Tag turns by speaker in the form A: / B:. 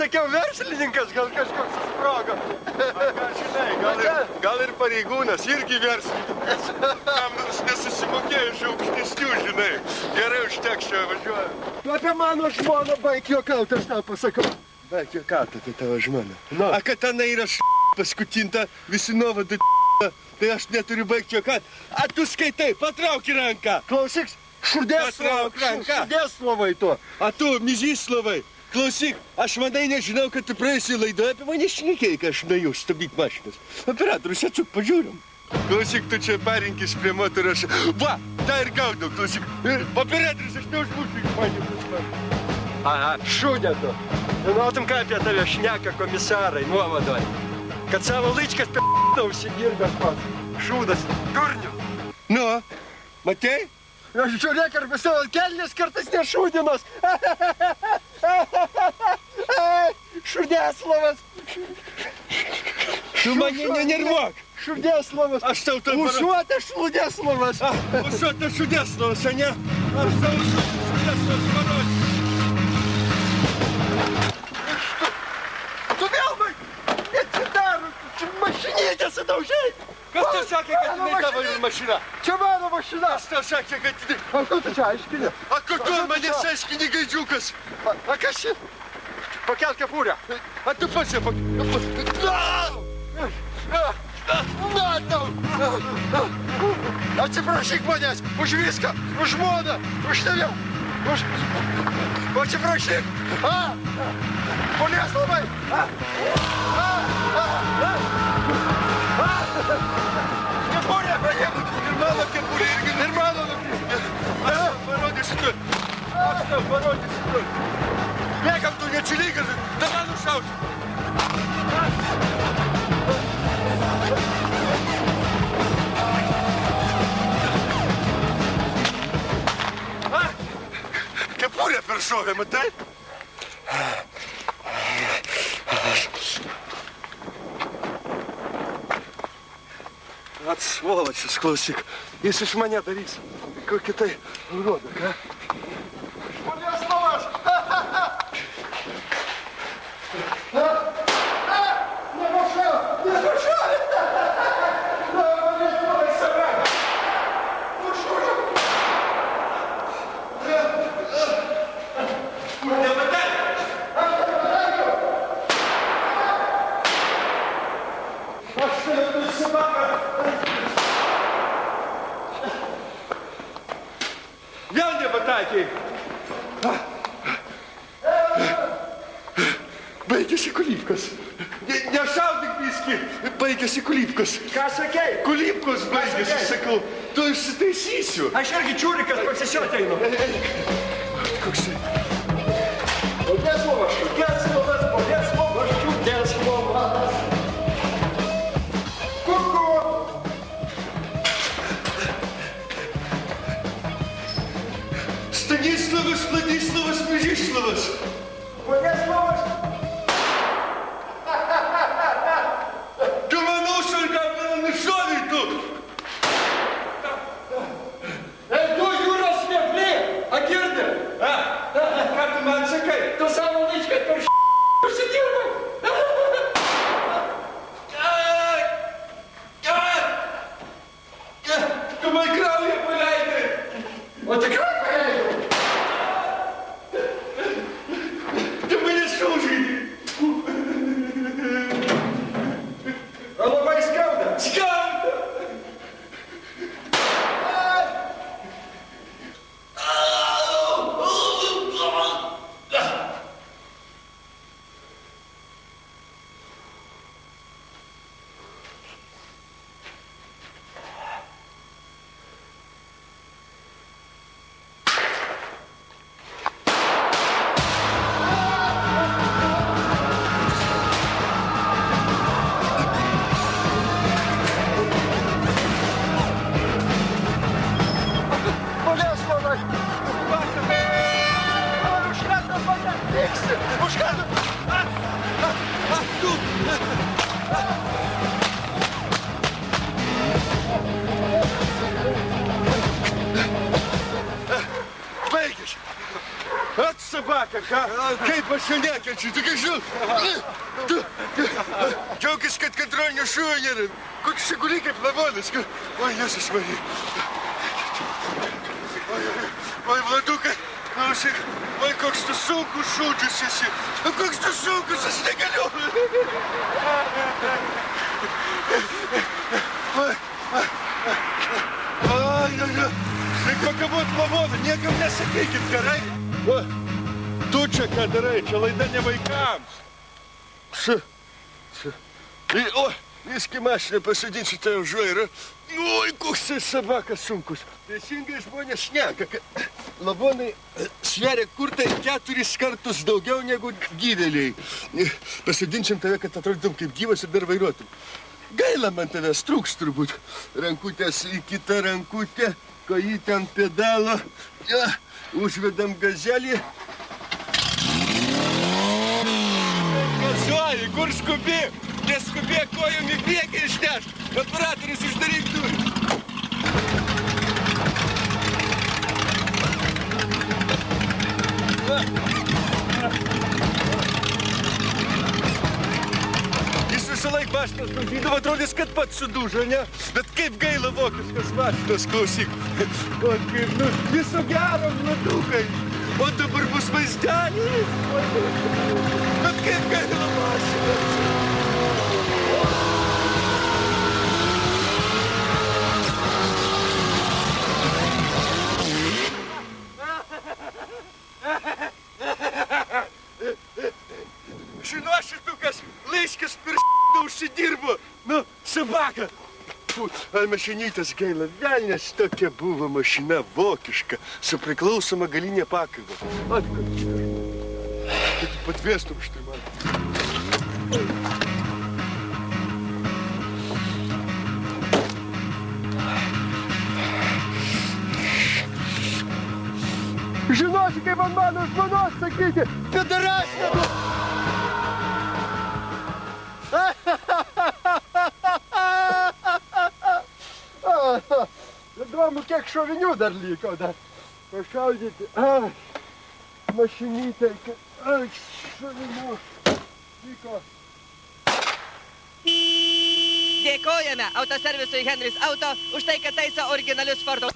A: sakiau, verslininkas, gal kažkoks susprogo.
B: Žinai, gal ir pareigūnas, irgi verslininkas. Kam nors nesusimokėjo iš aukštesnių, žinai. Gerai užteks čia važiuoju.
A: Tu apie mano žmoną baik juokauti, aš tau pasakau.
B: Baik juokauti apie tavo žmoną.
A: Nu.
B: A kad tenai yra paskutinta, visi nuovada tai aš neturiu baigti juokauti. A tu skaitai, patrauki ranką.
A: Klausyk, Šudėslovai tu.
B: A tu, Mizyslovai, klausyk, aš manai nežinau, kad tu praėjusiai laidoje apie mane šnekėjai, kai aš nuėjau stabdyk mašinas. Operatorius, atsuk, pažiūrim. Klausyk, tu čia perinkis prie moterų, aš... Va, tą ir gaudau, klausyk. Operatorius, aš neužbūsiu iš manį.
A: Aha, šūdė tu. Žinotum, ką apie tave šneka komisarai nuovadoje. Kad savo laičkas p***ą užsidirbęs pats. Šūdas, durniu.
B: Nu, matei?
A: Aš žiūrėk, ar pas tavo kelnės kartais nešūdinos. Šudėslovas.
B: Tu mane nenervuok.
A: Šudėslovas.
B: Aš tau tau parodžiu.
A: Ušuotas Šudėslovas.
B: Ušuotas Šudėslovas, a ne? Aš tau ušuotas Šudėslovas parodžiu.
A: Tu vėl man neatsidaro. Mašinytę sudaužai.
B: Kas tau sakė, kad jinai tavo mašina?
A: Čia mano mašina.
B: Kas tau sakė, kad jinai...
A: A kur tu čia aiškini?
B: A kur tu manęs aiškini, gaidžiukas?
A: A kas čia? Pakelk kepurę.
B: A tu pats ją pakelk.
A: Na tau! Atsiprašyk manęs už viską, už žmoną, už tave. Atsiprašyk. Boleslovai. Kepurė, paėmė.
B: Ir mano kepurė irgi.
A: Ir mano nukrypti.
B: Aš tau parodysiu tu. Bėgam tu nečilygas, tada nušausiu. Kepurė peršovė, matai?
A: Svoločius, klausyk. Jis iš mane darys. Kokį tai rodo, ką? Boleslovas! Nevažiuoju! Nevažiuoju! Boleslovai save! Užužiu!
B: Nematai!
A: Aš tai nusivakarą!
B: Vėl nepataikei. Baigėsi kulybkas. Nešaudyk biskį. Baigėsi kulybkas.
A: Ką sakei?
B: Kulybkos baigėsi, sakau. Tu išsitaisysiu.
A: Aš irgi čiūrikas pasisioti einu.
B: Koks tai?
A: Boleslovas, Šudėslovas, Boleslovas, Šudėslovas. Kuku!
B: Stanislavas, Vladislavas, Mizyslavas.
A: Boleslovas!
B: Tu mano šalką nušovei tu.
A: Ei, tu jūros vėplė! Agirdi!
B: Ką tu man sakai?
A: Tu savo laičką per užsidirbai!
B: Tu man kraują paleidai.
A: O tikrai paėjau!
B: Tu mane sužaidai.
A: O labai skauda!
B: Skauda.
A: Boleslovai! Už ką tu mane piksi? Už ką tu...
B: Baigėsi. A собака, ką? Kaip aš jo nekenčiu, tu žinau. Džiaugis, kad kontrolinio šuo nėra. Koks šiguliai kaip lavonas. Oi, Jėzus Marija. Oi, Vladukai, klausyk. Oi, koks tu sunkus šūdžius esi. Koks tu sunkus, aš negaliu. Oi. Tai kokia būt lavona, niekam nesakykit, gerai? O, tu čia ką darai, čia laida ne vaikams. O, viski mašiną pasidinsiu tai už vairo. Oi, koks tai sabakas sunkus. Teisingai žmonės šneka, kad lavonai sveria kur tai 4 kartus daugiau negu gyvėliai. Pasidinsim tave, kad atrodytum kaip gyvas ir dar vairuotum. Gaila man tavęs trūks turbūt. Rankutės į kitą rankutę, kojytę ant pedalo. Ja, užvedam gazelį. Gazuoji, kur skubi? Neskubėk kojom į priekį išnešt. Operatorius uždaryk durį. Visąlaik mašinas daužydavo, atrodys, kad pats sudužo, ne? Bet kaip gaila vokiškas mašinas, klausyk. O kaip, nu, viso gero, Vladukai. O dabar bus vaizdelis. Bet kaip gaila mašinas. Žinau, šitukas laiškas per užsidirbo. Nu, sabaka. Ar mašinytas gaila. Velnės tokia buvo mašina vokiška, su priklausoma galinė pakaba. Atkart. Kad tu patvėstum štai man. Žinosi, kaip ant mano žmonos sakyti, pedarašė. Įdomu, kiek šovinių dar liko, dar pašaudyti. Mašinytė, šovinių liko.
C: Dėkojame autoservisui Henris Auto už tai, kad taiso originalius Fordo